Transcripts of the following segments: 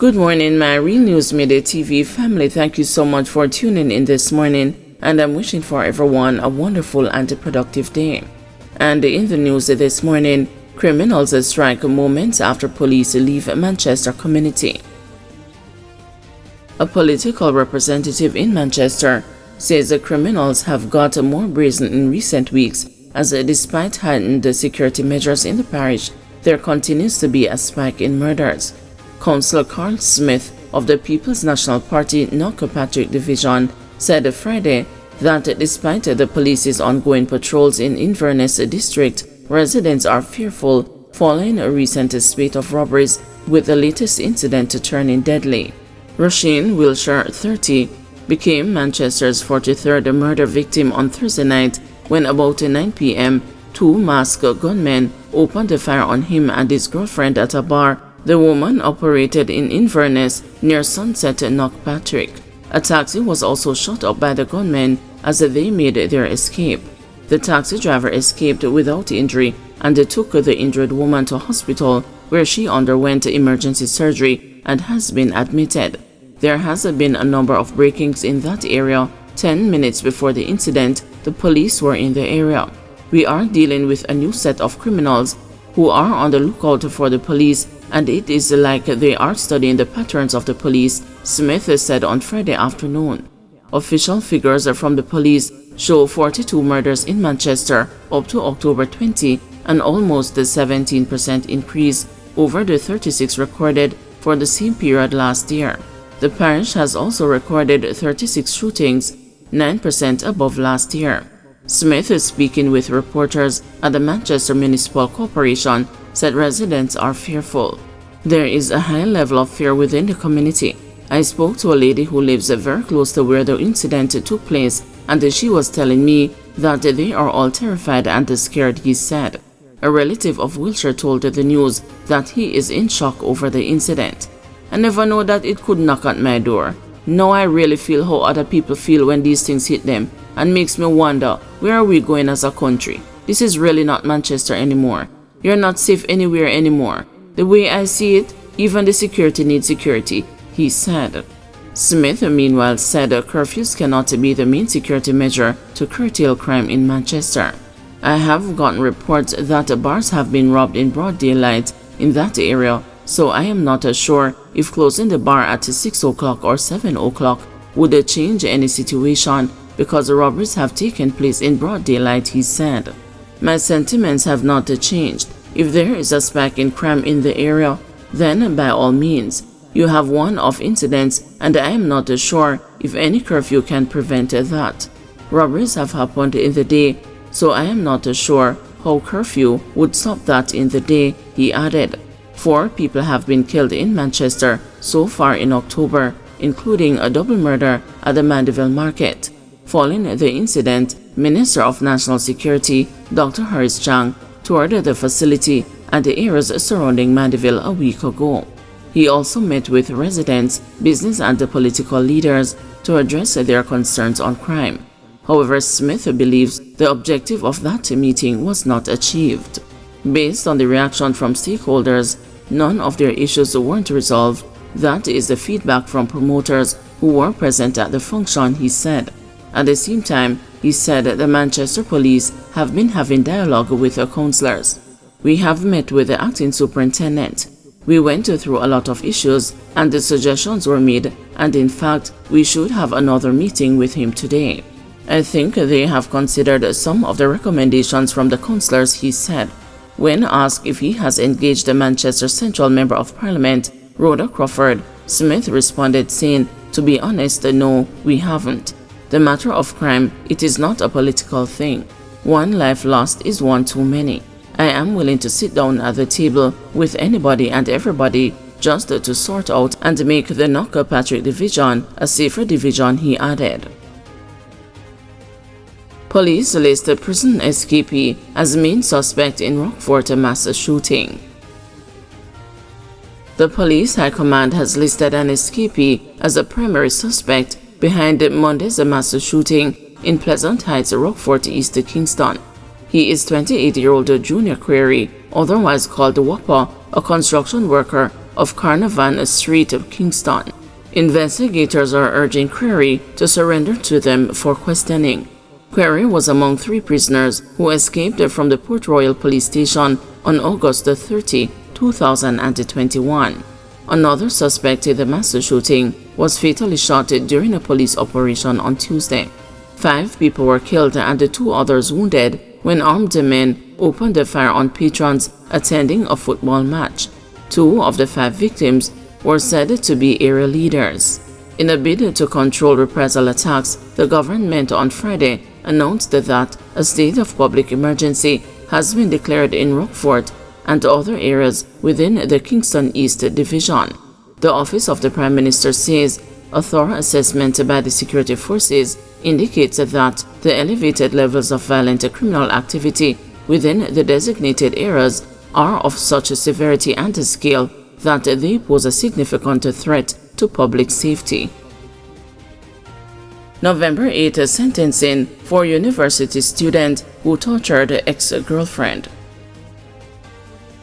Good morning, my Real News Midday TV family. Thank you so much for tuning in this morning, and I'm wishing for everyone a wonderful and productive day. And in the news this morning, criminals strike moments after police leave Manchester community. A political representative in Manchester says the criminals have got more brazen in recent weeks, as despite heightened security measures in the parish, there continues to be a spike in murders. Councillor Carl Smith of the People's National Party Knockpatrick Division said Friday that despite the police's ongoing patrols in Inverness district, residents are fearful following a recent spate of robberies, with the latest incident turning deadly. Roisin Wilshire, 30, became Manchester's 43rd murder victim on Thursday night when about 9 p.m. two masked gunmen opened fire on him and his girlfriend at a bar. The woman operated in Inverness near Sunset Knockpatrick. A taxi was also shot up by the gunmen as they made their escape. The taxi driver escaped without injury and took the injured woman to hospital, where she underwent emergency surgery and has been admitted. There has been a number of break-ins in that area. 10 minutes before the incident, the police were in the area. We are dealing with a new set of criminals who are on the lookout for the police, and it is like they are studying the patterns of the police, Smith said on Friday afternoon. Official figures from the police show 42 murders in Manchester up to October 20, an almost 17% increase over the 36 recorded for the same period last year. The parish has also recorded 36 shootings, 9% above last year. Smith, speaking with reporters at the Manchester Municipal Corporation, said residents are fearful. There is a high level of fear within the community. I spoke to a lady who lives very close to where the incident took place, and she was telling me that they are all terrified and scared, he said. A relative of Wilshire told the news that he is in shock over the incident. I never know that it could knock at my door. Now I really feel how other people feel when these things hit them, and makes me wonder, where are we going as a country? This is really not Manchester anymore. You're not safe anywhere anymore. The way I see it, even the security needs security, he said. Smith, meanwhile, said curfews cannot be the main security measure to curtail crime in Manchester. I have gotten reports that bars have been robbed in broad daylight in that area, so I am not sure if closing the bar at 6 o'clock or 7 o'clock would change any situation, because the robberies have taken place in broad daylight, he said. My sentiments have not changed. If there is a spike in crime in the area, then by all means. You have one-off incidents, and I am not sure if any curfew can prevent that. Robberies have happened in the day, so I am not sure how curfew would stop that in the day, he added. 4 people have been killed in Manchester so far in October, including a double murder at the Mandeville Market. Following the incident, Minister of National Security Dr. Harris Chang toured the facility and the areas surrounding Mandeville a week ago. He also met with residents, business and political leaders to address their concerns on crime. However, Smith believes the objective of that meeting was not achieved. Based on the reaction from stakeholders, none of their issues weren't resolved. That is the feedback from promoters who were present at the function, he said. At the same time, he said the Manchester police have been having dialogue with the councillors. We have met with the acting superintendent. We went through a lot of issues and the suggestions were made, and in fact, we should have another meeting with him today. I think they have considered some of the recommendations from the councillors, he said. When asked if he has engaged the Manchester Central Member of Parliament, Rhoda Crawford, Smith responded saying, "To be honest, no, we haven't. The matter of crime, it is not a political thing. One life lost is one too many. I am willing to sit down at the table with anybody and everybody just to sort out and make the Knockpatrick Division a safer division," he added. Police list a prison escapee as main suspect in Rockfort mass shooting. The police high command has listed an escapee as a primary suspect behind Monday's mass shooting in Pleasant Heights, Rockfort, East Kingston. He is 28-year-old Junior Query, otherwise called Whopper, a construction worker of Carnarvon Street, Kingston. Investigators are urging Query to surrender to them for questioning. Query was among 3 prisoners who escaped from the Port Royal Police Station on August 30, 2021. Another suspect in the mass shooting was fatally shot during a police operation on Tuesday. 5 people were killed and 2 others wounded when armed men opened fire on patrons attending a football match. 2 of the 5 victims were said to be area leaders. In a bid to control reprisal attacks, the government on Friday announced that a state of public emergency has been declared in Rockfort and other areas within the Kingston East Division. The Office of the Prime Minister says a thorough assessment by the security forces indicates that the elevated levels of violent criminal activity within the designated areas are of such a severity and scale that they pose a significant threat to public safety. November 8 sentencing for university student who tortured ex-girlfriend.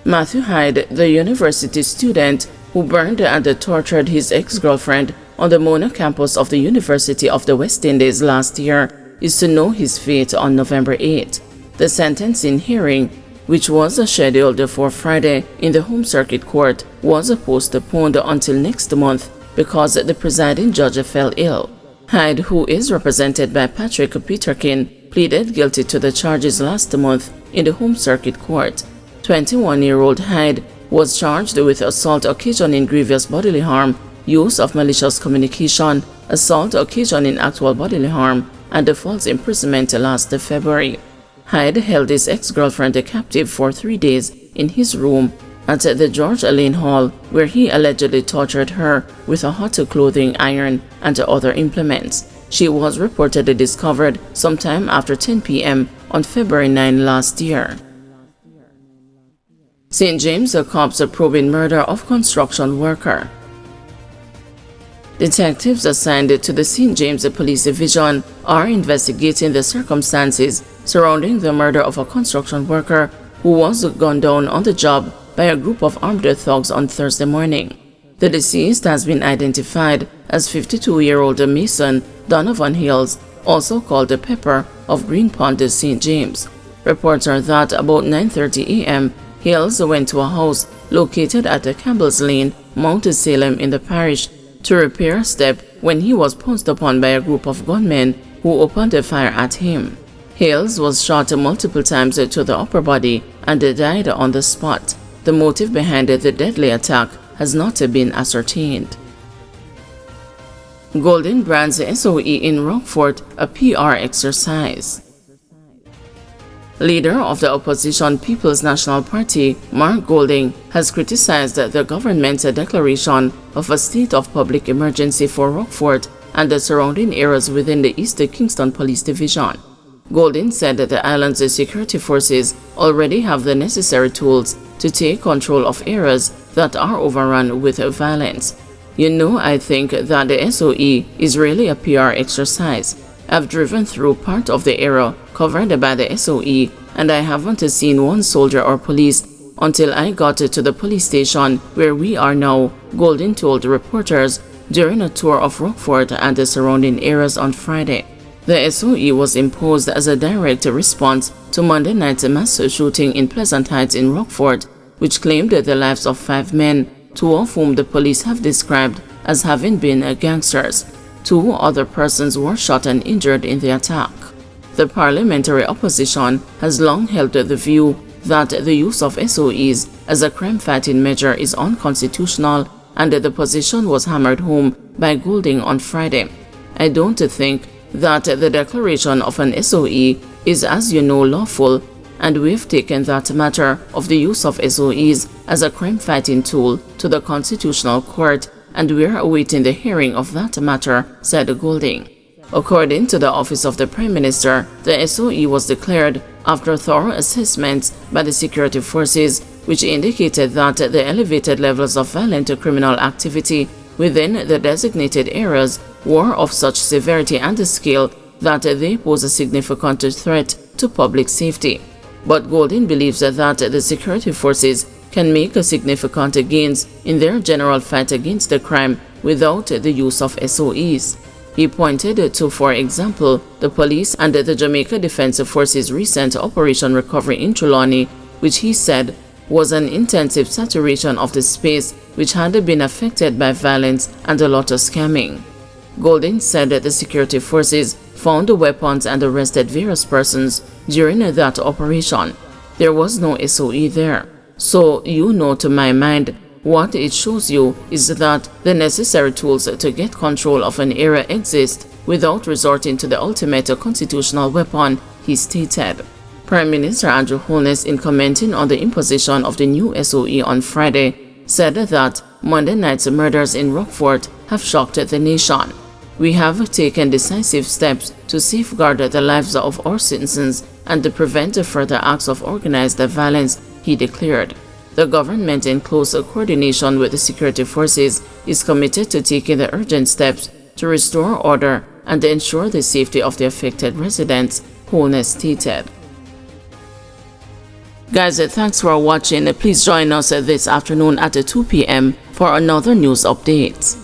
Matthew Hyde, the university student who burned and tortured his ex-girlfriend on the Mona campus of the University of the West Indies last year, is to know his fate on November 8. The sentencing hearing, which was scheduled for Friday in the Home Circuit Court, was postponed until next month because the presiding judge fell ill. Hyde, who is represented by Patrick Peterkin, pleaded guilty to the charges last month in the Home Circuit Court. 21-year-old Hyde was charged with assault occasioning grievous bodily harm, use of malicious communication, assault occasioning actual bodily harm, and false imprisonment last February. Hyde held his ex-girlfriend captive for 3 days in his room at the George Lane Hall, where he allegedly tortured her with a hot clothing iron and other implements. She was reportedly discovered sometime after 10 p.m. on February 9 last year. St. James cops probing murder of construction worker. Detectives assigned to the St. James Police Division are investigating the circumstances surrounding the murder of a construction worker who was gunned down on the job by a group of armed thugs on Thursday morning. The deceased has been identified as 52-year-old Mason Donovan Hills, also called the Pepper of Green Pond, St. James. Reports are that about 9:30 a.m., Hills went to a house located at the Campbell's Lane, Mount Salem in the parish to repair a step when he was pounced upon by a group of gunmen who opened a fire at him. Hills was shot multiple times to the upper body and died on the spot. The motive behind the deadly attack has not been ascertained. Golden brands SOE in Rockfort a PR exercise. Leader of the opposition People's National Party, Mark Golding, has criticized the government's declaration of a state of public emergency for Rockfort and the surrounding areas within the East Kingston Police Division. Golding said that the island's security forces already have the necessary tools to take control of areas that are overrun with violence. You know, I think that the SOE is really a PR exercise. I've driven through part of the area covered by the SOE and I haven't seen one soldier or police until I got to the police station where we are now, Golding told reporters during a tour of Rockfort and the surrounding areas on Friday. The SOE was imposed as a direct response to Monday night's mass shooting in Pleasant Heights in Rockfort, which claimed the lives of 5 men, 2 of whom the police have described as having been gangsters. 2 other persons were shot and injured in the attack. The parliamentary opposition has long held the view that the use of SOEs as a crime-fighting measure is unconstitutional, and the position was hammered home by Golding on Friday. I don't think that the declaration of an SOE is, as you know, lawful, and we've taken that matter of the use of SOEs as a crime-fighting tool to the Constitutional Court, and we're awaiting the hearing of that matter, said Golding. According to the Office of the Prime Minister, the SOE was declared after thorough assessments by the security forces, which indicated that the elevated levels of violent criminal activity within the designated areas were of such severity and scale that they pose a significant threat to public safety. But Golding believes that the security forces can make significant gains in their general fight against the crime without the use of SOEs. He pointed to, for example, the police and the Jamaica Defense Forces' recent Operation Recovery in Trelawney, which he said was an intensive saturation of the space which had been affected by violence and a lot of scamming. Golden said that the security forces found the weapons and arrested various persons during that operation. There was no SOE there. So, to my mind, what it shows you is that the necessary tools to get control of an area exist without resorting to the ultimate constitutional weapon, he stated. Prime Minister Andrew Holness, in commenting on the imposition of the new SOE on Friday, said that Monday night's murders in Rockfort have shocked the nation. We have taken decisive steps to safeguard the lives of our citizens and to prevent further acts of organized violence, he declared. The government, in close coordination with the security forces, is committed to taking the urgent steps to restore order and ensure the safety of the affected residents, Holness stated. Guys, thanks for watching. Please join us this afternoon at 2 p.m. for another news update.